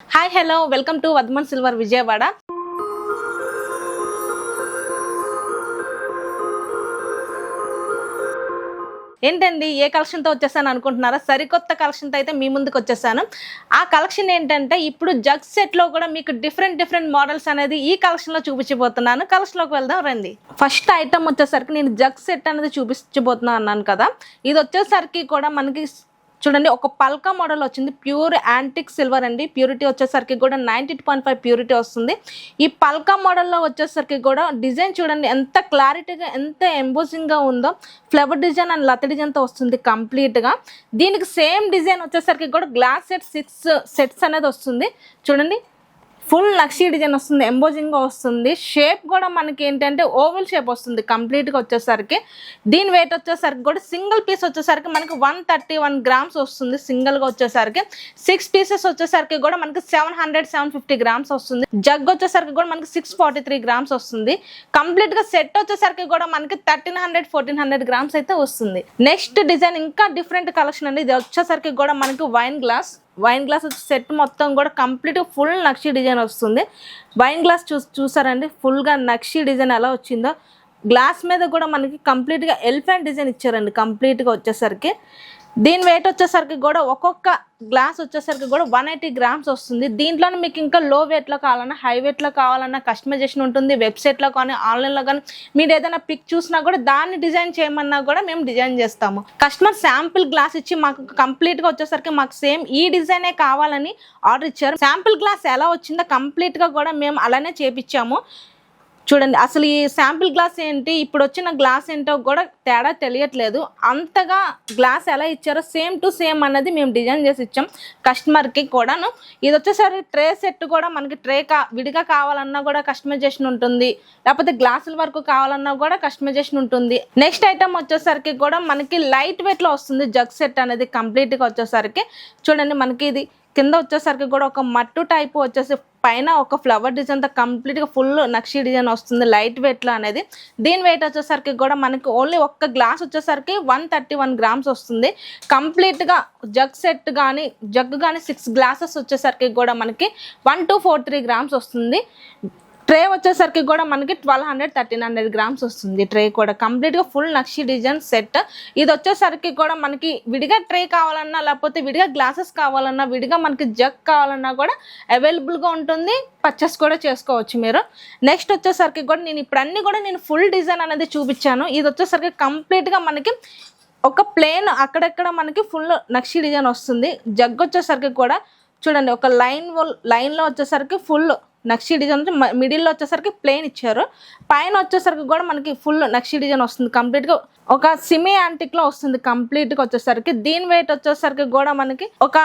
Hi hello welcome to వద్మన్ silver Vijayawada. ఏంటండి ఏ కలెక్షన్తో వచ్చేసాను అనుకుంటున్నారా? సరికొత్త కలెక్షన్తో అయితే మీ ముందుకు వచ్చేసాను. ఆ కలెక్షన్ ఏంటంటే ఇప్పుడు జగ్ సెట్లో కూడా మీకు డిఫరెంట్ మోడల్స్ అనేది ఈ కలెక్షన్లో చూపించబోతున్నాను. కలెక్షన్లోకి వెళ్దాం రండి. ఫస్ట్ ఐటమ్ వచ్చేసరికి నేను జగ్ సెట్ అనేది చూపించబోతున్నాను అన్నాను కదా. ఇది వచ్చేసరికి కూడా మనకి చూడండి ఒక పల్కా మోడల్ వచ్చింది. ప్యూర్ యాంటిక్ సిల్వర్ అండి. ప్యూరిటీ వచ్చేసరికి కూడా 92.5 ప్యూరిటీ వస్తుంది. ఈ పల్కా మోడల్లో వచ్చేసరికి కూడా డిజైన్ చూడండి ఎంత క్లారిటీగా ఎంత ఎంబోజింగ్గా ఉందో. ఫ్లవర్ డిజైన్ అండ్ లత డిజైన్తో వస్తుంది కంప్లీట్గా. దీనికి సేమ్ డిజైన్ వచ్చేసరికి కూడా గ్లాస్ సెట్ 6 సెట్స్ అనేది వస్తుంది. చూడండి ఫుల్ నక్షీ డిజైన్ వస్తుంది, ఎంబోజింగ్గా వస్తుంది. షేప్ కూడా మనకి ఏంటంటే ఓవెల్ షేప్ వస్తుంది కంప్లీట్గా వచ్చేసరికి. దీని వెయిట్ వచ్చేసరికి కూడా సింగిల్ పీస్ వచ్చేసరికి మనకి 131 గ్రామ్స్ వస్తుంది. సింగిల్గా వచ్చేసరికి 6 పీసెస్ వచ్చేసరికి కూడా మనకి 750 గ్రామ్స్ వస్తుంది. జగ్ వచ్చేసరికి కూడా మనకి 643 గ్రామ్స్ వస్తుంది. కంప్లీట్గా సెట్ వచ్చేసరికి కూడా మనకి 1300-1400 గ్రామ్స్ అయితే వస్తుంది. నెక్స్ట్ డిజైన్ ఇంకా డిఫరెంట్ కలెక్షన్ అండి. ఇది వచ్చేసరికి కూడా మనకి వైన్ గ్లాస్ సెట్ మొత్తం కూడా కంప్లీట్గా ఫుల్ నక్షీ డిజైన్ వస్తుంది. వైన్ గ్లాస్ చూసారండి ఫుల్గా నక్షీ డిజైన్ ఎలా వచ్చిందో. గ్లాస్ మీద కూడా మనకి కంప్లీట్గా ఎలిఫెంట్ డిజైన్ ఇచ్చారండి కంప్లీట్గా వచ్చేసరికి. దీని వెయిట్ వచ్చేసరికి కూడా ఒక్కొక్క గ్లాస్ వచ్చేసరికి కూడా 180 గ్రామ్స్ వస్తుంది. దీంట్లోనే మీకు ఇంకా లో వెయిట్లో కావాలన్నా హై వెయిట్లో కావాలన్నా కస్టమైజేషన్ ఉంటుంది. వెబ్సైట్లో కానీ ఆన్లైన్లో కానీ మీరు ఏదైనా పిక్ చూసినా కూడా దాన్ని డిజైన్ చేయమన్నా కూడా మేము డిజైన్ చేస్తాము. కస్టమర్ శాంపిల్ గ్లాస్ ఇచ్చి మాకు కంప్లీట్గా వచ్చేసరికి మాకు సేమ్ ఈ డిజైనే కావాలని ఆర్డర్ ఇచ్చారు. శాంపిల్ గ్లాస్ ఎలా వచ్చిందో కంప్లీట్గా కూడా మేము అలానే చేపించాము. చూడండి అసలు ఈ శాంపిల్ గ్లాస్ ఏంటి ఇప్పుడు వచ్చిన గ్లాస్ ఏంటో కూడా తేడా తెలియట్లేదు. అంతగా గ్లాస్ ఎలా ఇచ్చారో సేమ్ టు సేమ్ అన్నది మేము డిజైన్ చేసి ఇచ్చాం కస్టమర్కి కూడాను. ఇది వచ్చేసరికి ట్రే సెట్ కూడా మనకి విడిగా కావాలన్నా కూడా కస్టమైజేషన్ ఉంటుంది, లేకపోతే గ్లాసుల వరకు కావాలన్నా కూడా కస్టమైజేషన్ ఉంటుంది. నెక్స్ట్ ఐటమ్ వచ్చేసరికి కూడా మనకి లైట్ వెయిట్లో వస్తుంది జగ్ సెట్ అనేది కంప్లీట్గా వచ్చేసరికి. చూడండి మనకి ఇది కింద వచ్చేసరికి కూడా ఒక మట్టు టైప్ వచ్చేసి పైన ఒక ఫ్లవర్ డిజైన్తో కంప్లీట్గా ఫుల్ నక్షీ డిజైన్ వస్తుంది లైట్ వెయిట్లో అనేది. దీని వెయిట్ వచ్చేసరికి కూడా మనకి ఓన్లీ ఒక్క గ్లాస్ వచ్చేసరికి 131 గ్రామ్స్ వస్తుంది. కంప్లీట్గా జగ్ సెట్ కానీ జగ్ కానీ 6 గ్లాసెస్ వచ్చేసరికి కూడా మనకి 1243 గ్రామ్స్ వస్తుంది. ట్రే వచ్చేసరికి కూడా మనకి 1200-1300 గ్రామ్స్ వస్తుంది. ట్రే కూడా కంప్లీట్గా ఫుల్ నక్షీ డిజైన్ సెట్. ఇది వచ్చేసరికి కూడా మనకి విడిగా ట్రే కావాలన్నా లేకపోతే విడిగా గ్లాసెస్ కావాలన్నా విడిగా మనకి జగ్ కావాలన్నా కూడా అవైలబుల్గా ఉంటుంది. పర్చేస్ కూడా చేసుకోవచ్చు మీరు. నెక్స్ట్ వచ్చేసరికి కూడా నేను ఇప్పుడు అన్నీ కూడా నేను ఫుల్ డిజైన్ అనేది చూపించాను. ఇది వచ్చేసరికి కంప్లీట్గా మనకి ఒక ప్లేన్ అక్కడెక్కడ మనకి ఫుల్ నక్షీ డిజైన్ వస్తుంది. జగ్ వచ్చేసరికి కూడా చూడండి ఒక లైన్లో వచ్చేసరికి ఫుల్ నక్షీ డిజైన్ మిడిల్లో వచ్చేసరికి ప్లేన్ ఇచ్చారు. పైన వచ్చేసరికి కూడా మనకి ఫుల్ నక్షీ డిజైన్ వస్తుంది. కంప్లీట్గా ఒక సిమీ యాంటిక్లో వస్తుంది కంప్లీట్గా వచ్చేసరికి. దీని వెయిట్ వచ్చేసరికి కూడా మనకి ఒక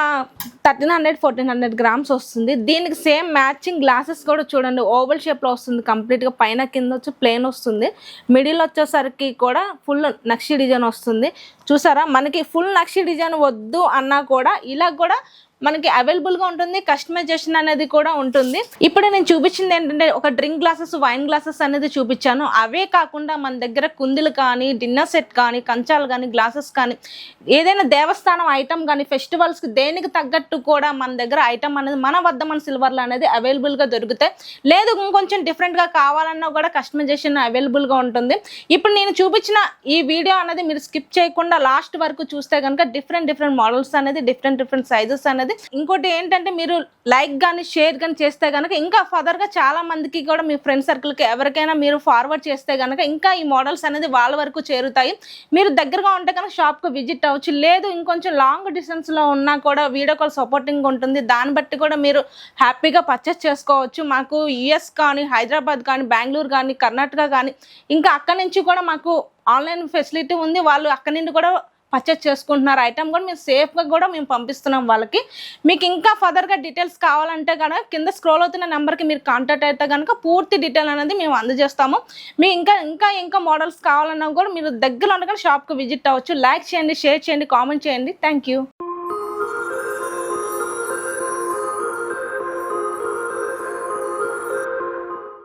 1300-1400 గ్రామ్స్ వస్తుంది. దీనికి సేమ్ మ్యాచింగ్ గ్లాసెస్ కూడా చూడండి ఓవల్ షేప్లో వస్తుంది కంప్లీట్గా. పైన కింద వచ్చి ప్లేన్ వస్తుంది. మిడిల్ వచ్చేసరికి కూడా ఫుల్ నక్షీ డిజైన్ వస్తుంది. చూసారా మనకి ఫుల్ నక్షీ డిజైన్ వద్దు అన్నా కూడా ఇలా కూడా మనకి అవైలబుల్గా ఉంటుంది. కస్టమైజేషన్ అనేది కూడా ఉంటుంది. ఇప్పుడు నేను చూపించింది ఏంటంటే ఒక డ్రింక్ గ్లాసెస్ వైన్ గ్లాసెస్ అనేది చూపించాను. అవే కాకుండా మన దగ్గర కుందులు కానీ డిన్నర్ సెట్ కానీ కంచాలు కానీ గ్లాసెస్ కానీ ఏదైనా దేవస్థానం ఐటమ్ కానీ ఫెస్టివల్స్కి దేనికి తగ్గట్టు కూడా మన దగ్గర ఐటమ్ అనేది మన వద్మన్ సిల్వర్లో అనేది అవైలబుల్గా దొరుకుతాయి. లేదు ఇంకొంచెం డిఫరెంట్గా కావాలన్నా కూడా కస్టమైజేషన్ అవైలబుల్గా ఉంటుంది. ఇప్పుడు నేను చూపించిన ఈ వీడియో అనేది మీరు స్కిప్ చేయకుండా లాస్ట్ వరకు చూస్తే కనుక డిఫరెంట్ మోడల్స్ అనేది డిఫరెంట్ సైజెస్ అనేది. ఇంకోటి ఏంటంటే మీరు లైక్ కానీ షేర్ కానీ చేస్తే కనుక ఇంకా ఫర్దర్గా చాలా మందికి కూడా మీ ఫ్రెండ్ సర్కిల్కి ఎవరికైనా మీరు ఫార్వర్డ్ చేస్తే కనుక ఇంకా ఈ మోడల్స్ అనేది వాళ్ళ వరకు చేరుతాయి. మీరు దగ్గరగా ఉంటే కనుక షాప్కి విజిట్ అవ్వచ్చు. లేదు ఇంకొంచెం లాంగ్ డిస్టెన్స్లో ఉన్నా కూడా వీడియో కాల్ సపోర్టింగ్ ఉంటుంది. దాన్ని బట్టి కూడా మీరు హ్యాపీగా పర్చేస్ చేసుకోవచ్చు. మాకు యుఎస్ కానీ హైదరాబాద్ కానీ బెంగళూరు కానీ కర్ణాటక కానీ ఇంకా అక్కడి నుంచి కూడా మాకు ఆన్లైన్ ఫెసిలిటీ ఉంది. వాళ్ళు అక్కడి నుండి కూడా పర్చేస్ చేసుకుంటున్నారు. ఐటమ్ కూడా మేము సేఫ్గా కూడా మేము పంపిస్తున్నాం వాళ్ళకి. మీకు ఇంకా ఫర్దర్గా డీటెయిల్స్ కావాలంటే కనుక కింద స్క్రోల్ అవుతున్న నెంబర్కి మీరు కాంటాక్ట్ అయితే కనుక పూర్తి డీటెయిల్ అనేది మేము అందజేస్తాము. మీ ఇంకా మోడల్స్ కావాలన్నా కూడా మీరు దగ్గరలో ఉండగా షాప్కి విజిట్ అవ్వచ్చు. లైక్ చేయండి, షేర్ చేయండి, కామెంట్ చేయండి. Thank you.